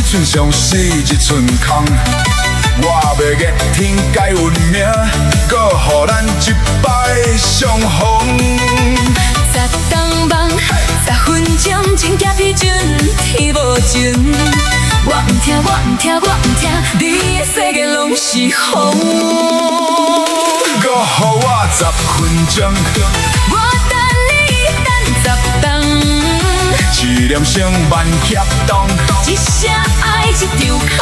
寸上是一寸空。我要逆天改运命，搁予咱一摆相逢。十冬梦，10分钟真假比准，天无情。我毋听，我毋听，我毋听，你的世界拢是风。搁予我10分钟，我等你等10冬，一念成万协同，一声爱一场空。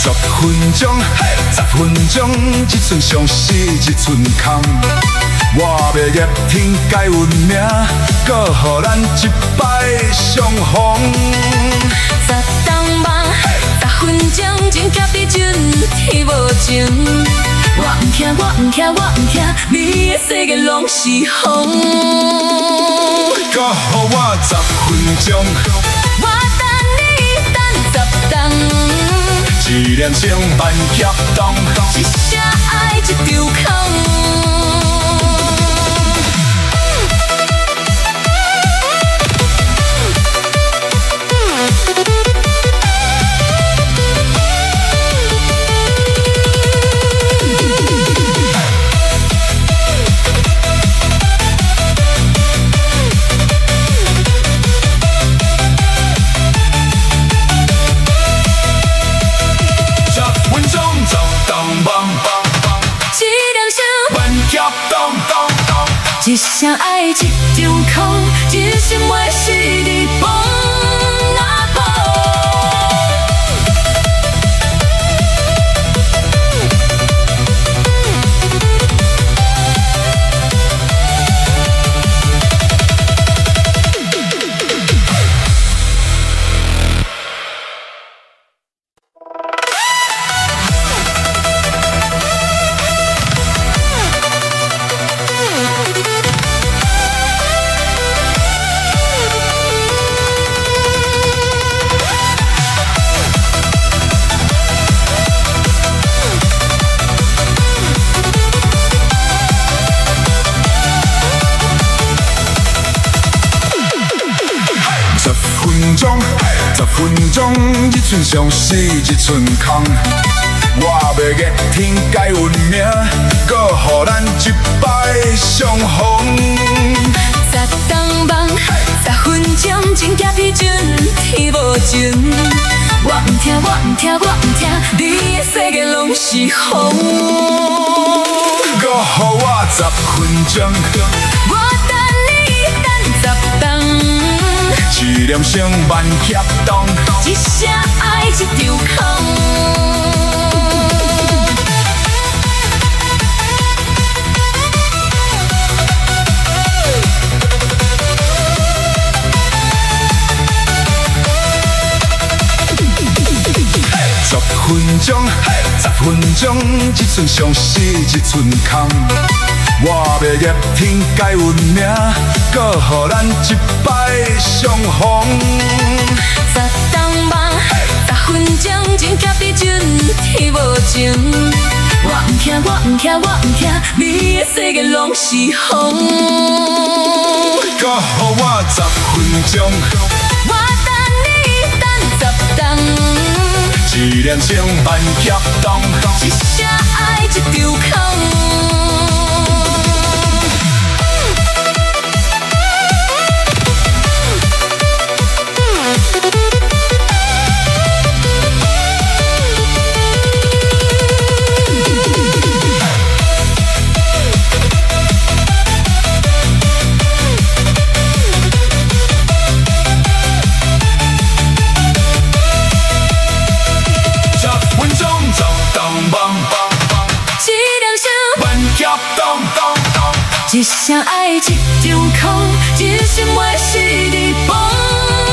10分钟，10分钟，一寸上是一寸空。我要逆天改运命，搁予咱一摆相逢。十冬梦，10分钟真假比准，天无情。我毋听，我毋听，我毋听，你的世界拢是风。搁予我10分钟，我等你等10冬。一念成万协同，一声爱一场空。一声爱一场空，一生袂是你放哪步。10分钟，一寸上是一寸空。我要逆天改运命，搁予咱一摆相逢。十冬梦，10分钟真假比准，天无情。我毋听，我毋听，我毋听，你的世界拢是风。搁予我10分钟，我等你等10冬。一念成万协同，一声爱一场空。10分钟，一寸上是一寸空。我要逆天改运命，搁予咱一摆相逢。十冬梦，10分钟真假比准，天无情。我毋听，我毋听，我毋听，你的世界拢是风。搁予我10分钟，我等你等10冬。一念成万协同，一声爱一场空。一声爱一场空，一生袂是你放。